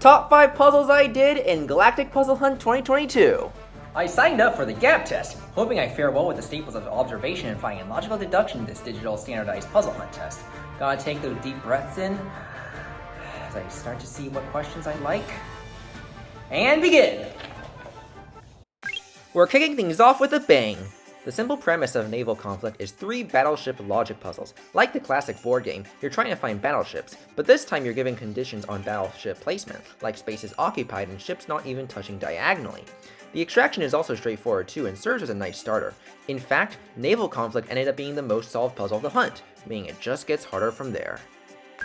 Top 5 puzzles I did in Galactic Puzzle Hunt 2022. I signed up for the GAP test, hoping I fare well with the staples of observation and finding logical deduction in this digital standardized puzzle hunt test. Gotta take those deep breaths in as I start to see what questions I like. And begin! We're kicking things off with a bang. The simple premise of naval conflict is 3 battleship logic puzzles. Like the classic board game, you're trying to find battleships, but this time you're given conditions on battleship placement, like spaces occupied and ships not even touching diagonally. The extraction is also straightforward too and serves as a nice starter. In fact, naval conflict ended up being the most solved puzzle of the hunt, meaning it just gets harder from there.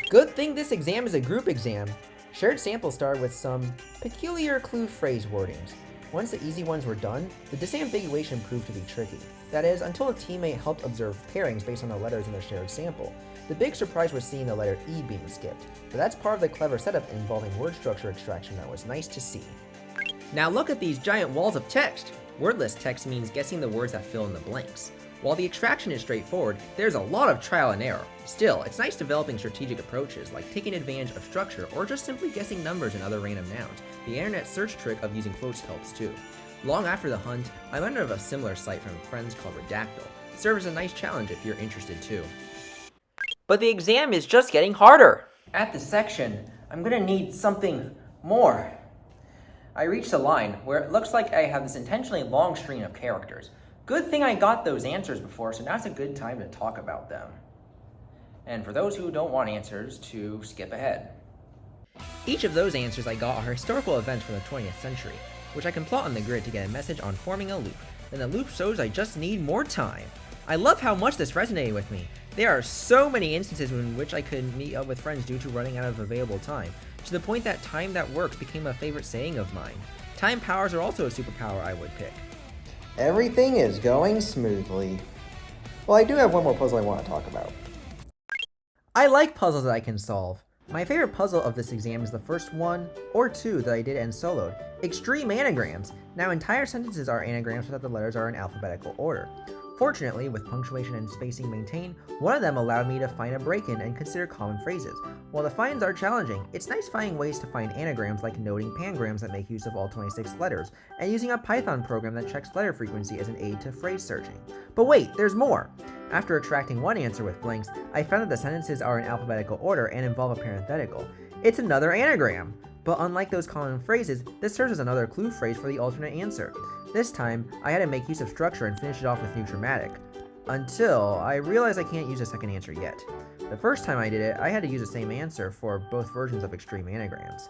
Good thing this exam is a group exam. Shared samples started with some peculiar clue phrase wordings. Once the easy ones were done, the disambiguation proved to be tricky. That is, until a teammate helped observe pairings based on the letters in the shared sample. The big surprise was seeing the letter E being skipped, but that's part of the clever setup involving word structure extraction that was nice to see. Now look at these giant walls of text. Wordless text means guessing the words that fill in the blanks. While the extraction is straightforward, there's a lot of trial and error. Still, it's nice developing strategic approaches like taking advantage of structure or just simply guessing numbers and other random nouns. The internet search trick of using quotes helps too. Long after the hunt, I learned of a similar site from friends called Redactyl. It serves as a nice challenge if you're interested too. But the exam is just getting harder. At this section, I'm gonna need something more. I reached a line where it looks like I have this intentionally long string of characters. Good thing I got those answers before, so now's a good time to talk about them. And for those who don't want answers, to skip ahead. Each of those answers I got are historical events from the 20th century, which I can plot on the grid to get a message on forming a loop. Then the loop shows I just need more time. I love how much this resonated with me. There are so many instances in which I could meet up with friends due to running out of available time, to the point that time that works became a favorite saying of mine. Time powers are also a superpower I would pick. Everything is going smoothly. Well, I do have one more puzzle I want to talk about. I like puzzles that I can solve. My favorite puzzle of this exam is the first one or two that I did and soloed. Extreme anagrams. Now entire sentences are anagrams so that the letters are in alphabetical order. Fortunately, with punctuation and spacing maintained, one of them allowed me to find a break-in and consider common phrases. While the finds are challenging, it's nice finding ways to find anagrams like noting pangrams that make use of all 26 letters, and using a Python program that checks letter frequency as an aid to phrase searching. But wait, there's more! After extracting one answer with blanks, I found that the sentences are in alphabetical order and involve a parenthetical. It's another anagram! But unlike those common phrases, this serves as another clue phrase for the alternate answer. This time, I had to make use of structure and finish it off with new dramatic. Until I realized I can't use a second answer yet. The first time I did it, I had to use the same answer for both versions of extreme anagrams.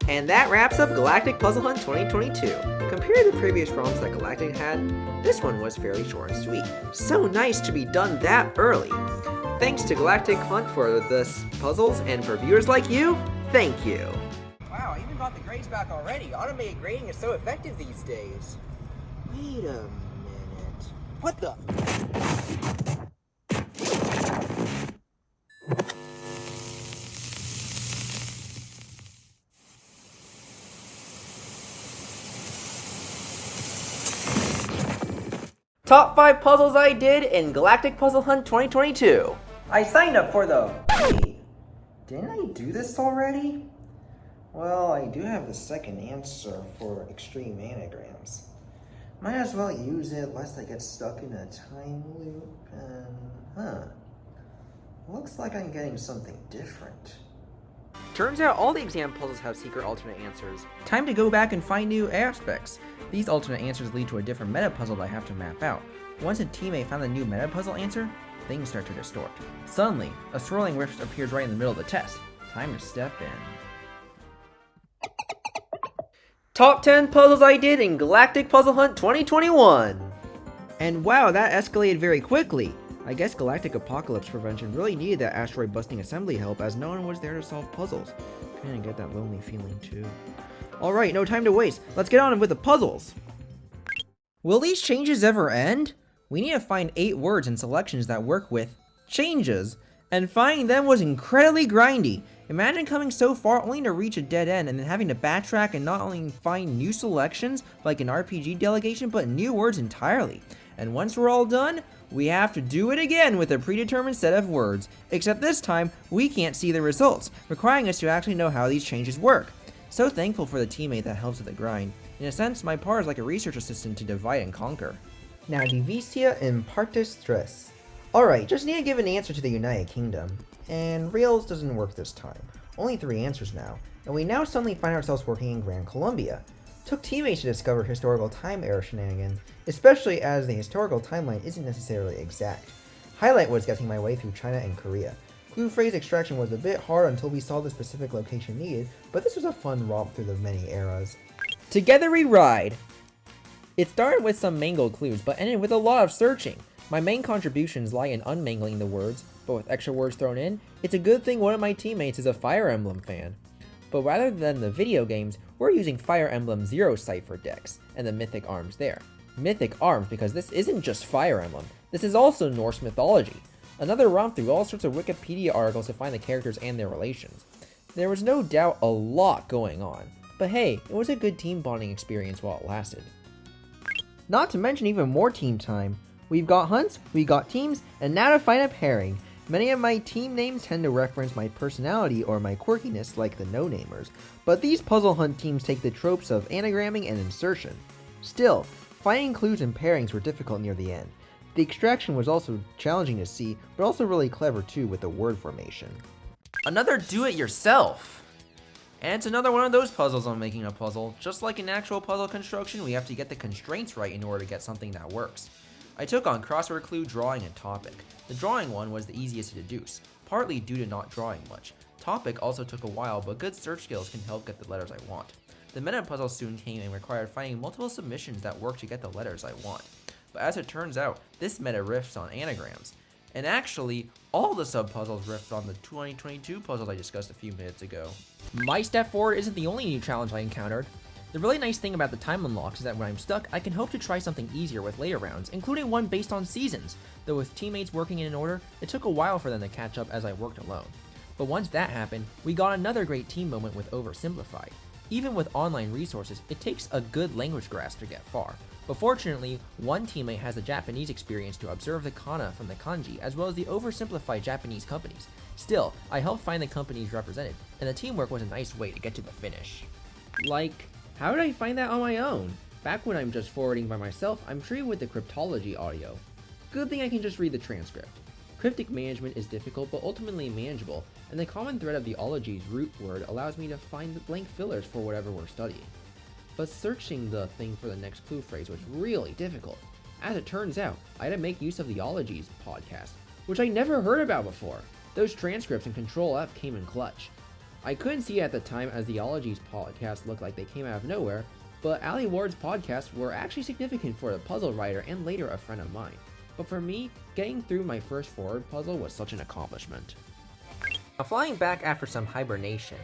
And that wraps up Galactic Puzzle Hunt 2022. Compared to the previous ROMs that Galactic had, this one was fairly short and sweet. So nice to be done that early. Thanks to Galactic Hunt for this puzzles, and for viewers like you, thank you. Wow, I even got the grades back already. Automated grading is so effective these days. Wait a minute. What the? Top 5 puzzles I did in Galactic Puzzle Hunt 2022. I signed up for the... Wait, didn't I do this already? Well, I do have the second answer for extreme anagrams. Might as well use it lest I get stuck in a time loop and... Looks like I'm getting something different. Turns out all the exam puzzles have secret alternate answers. Time to go back and find new aspects. These alternate answers lead to a different meta puzzle that I have to map out. Once a teammate found the new meta puzzle answer, things start to distort. Suddenly, a swirling rift appears right in the middle of the test. Time to step in. Top 10 puzzles I did in Galactic Puzzle Hunt 2021. And wow, that escalated very quickly. I guess Galactic Apocalypse Prevention really needed that asteroid busting assembly help, as no one was there to solve puzzles. Kinda get that lonely feeling too. Alright, no time to waste. Let's get on with the puzzles. Will these changes ever end? We need to find 8 words and selections that work with changes, and finding them was incredibly grindy. Imagine coming so far only to reach a dead end and then having to backtrack and not only find new selections like an RPG delegation, but new words entirely. and once we're all done, we have to do it again with a predetermined set of words, except this time, we can't see the results, requiring us to actually know how these changes work. So thankful for the teammate that helps with the grind. In a sense, my part is like a research assistant to divide and conquer. Now, Divisia in Partes Tres. Alright, just need to give an answer to the United Kingdom. And Rails doesn't work this time. Only 3 answers now, and we now suddenly find ourselves working in Gran Colombia. Took teammates to discover historical time error shenanigans, especially as the historical timeline isn't necessarily exact. Highlight was getting my way through China and Korea. Clue phrase extraction was a bit hard until we saw the specific location needed, but this was a fun romp through the many eras. Together we ride! It started with some mangled clues, but ended with a lot of searching. My main contributions lie in unmangling the words, but with extra words thrown in, it's a good thing one of my teammates is a Fire Emblem fan. But rather than the video games, we're using Fire Emblem Zero Cipher decks, and the mythic arms there. Mythic arms because this isn't just Fire Emblem, this is also Norse mythology. Another romp through all sorts of Wikipedia articles to find the characters and their relations. There was no doubt a lot going on, but hey, it was a good team bonding experience while it lasted. Not to mention even more team time. We've got hunts, we got teams, and now to find a pairing. Many of my team names tend to reference my personality or my quirkiness like the no-namers, but these puzzle hunt teams take the tropes of anagramming and insertion. Still, finding clues and pairings were difficult near the end. The extraction was also challenging to see, but also really clever too with the word formation. Another do-it-yourself! And it's another one of those puzzles on making a puzzle. Just like in actual puzzle construction, we have to get the constraints right in order to get something that works. I took on crossword clue, drawing, and topic. The drawing one was the easiest to deduce, partly due to not drawing much. Topic also took a while, but good search skills can help get the letters I want. The meta puzzle soon came and required finding multiple submissions that work to get the letters I want. But as it turns out, this meta riffs on anagrams. And actually, all the sub-puzzles riffed on the 2022 puzzles I discussed a few minutes ago. My step forward isn't the only new challenge I encountered. The really nice thing about the time unlocks is that when I'm stuck, I can hope to try something easier with later rounds, including one based on seasons, though with teammates working in an order, it took a while for them to catch up as I worked alone. But once that happened, we got another great team moment with Oversimplified. Even with online resources, it takes a good language grasp to get far. But fortunately, one teammate has the Japanese experience to observe the kana from the kanji, as well as the oversimplified Japanese companies. Still, I helped find the companies represented, and the teamwork was a nice way to get to the finish. Like, how did I find that on my own? Back when I'm just forwarding by myself, I'm treated with the cryptology audio. Good thing I can just read the transcript. Cryptic management is difficult but ultimately manageable, and the common thread of the ology's root word allows me to find the blank fillers for whatever we're studying. But searching the thing for the next clue phrase was really difficult. As it turns out, I had to make use of the Ologies podcast, which I never heard about before. Those transcripts and Control F came in clutch. I couldn't see at the time as the Ologies podcast looked like they came out of nowhere, but Ali Ward's podcasts were actually significant for a puzzle writer and later a friend of mine. But for me, getting through my first forward puzzle was such an accomplishment. Now flying back after some hibernation.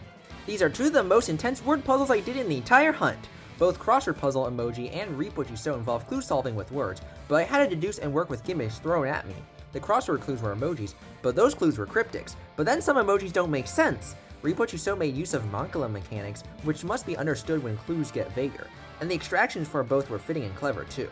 These are two of the most intense word puzzles I did in the entire hunt. Both crossword puzzle emoji and Reap What You Sow involve clue solving with words, but I had to deduce and work with gimmicks thrown at me. The crossword clues were emojis, but those clues were cryptics. But then some emojis don't make sense. Reap What You Sow made use of Mancala mechanics, which must be understood when clues get vaguer, and the extractions for both were fitting and clever too.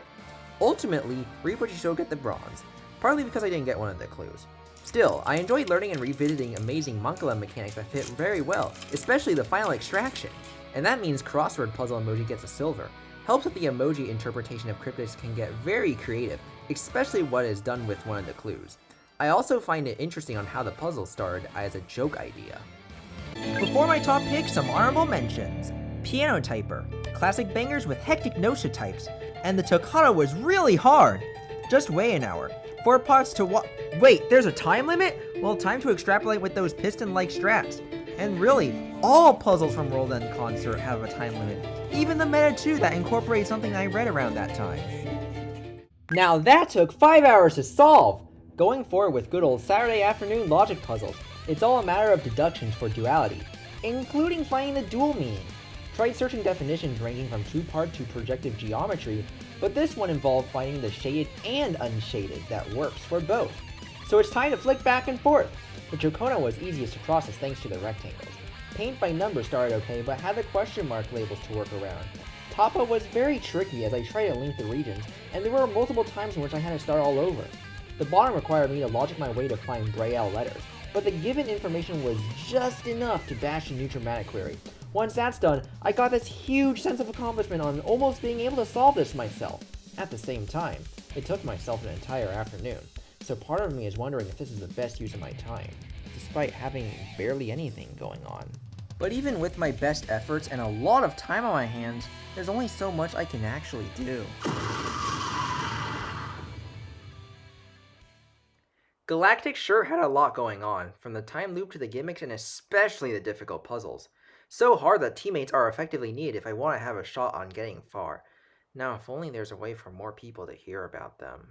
Ultimately, Reap What You Sow get the bronze, partly because I didn't get one of the clues. Still, I enjoyed learning and revisiting amazing Mancala mechanics that fit very well, especially the final extraction. And that means crossword puzzle emoji gets a silver. Helps that the emoji interpretation of cryptics can get very creative, especially what is done with one of the clues. I also find it interesting on how the puzzle started as a joke idea. Before my top pick, some honorable mentions. Piano Typer, classic bangers with hectic notes types, and the toccata was really hard. Just weigh an hour. 4 parts to wait, there's a time limit? Well, time to extrapolate with those piston-like strats. And really, all puzzles from World End Concert have a time limit. Even the Meta 2 that incorporates something I read around that time. Now that took 5 hours to solve! Going forward with good old Saturday afternoon logic puzzles, it's all a matter of deductions for duality, including finding the dual meaning. Tried searching definitions ranging from two-part to projective geometry, but this one involved finding the shaded and unshaded that works for both. So it's time to flick back and forth. The Chocona was easiest to process thanks to the rectangles. Paint by numbers started okay, but had the question mark labels to work around. top up was very tricky as I tried to link the regions, and there were multiple times in which I had to start all over. The bottom required me to logic my way to find Braille letters, but the given information was just enough to bash a new dramatic query. Once that's done, I got this huge sense of accomplishment on almost being able to solve this myself. At the same time, it took myself an entire afternoon, so part of me is wondering if this is the best use of my time, despite having barely anything going on. But even with my best efforts and a lot of time on my hands, there's only so much I can actually do. Galactic sure had a lot going on, from the time loop to the gimmicks and especially the difficult puzzles. So hard that teammates are effectively needed if I want to have a shot on getting far. Now if only there's a way for more people to hear about them.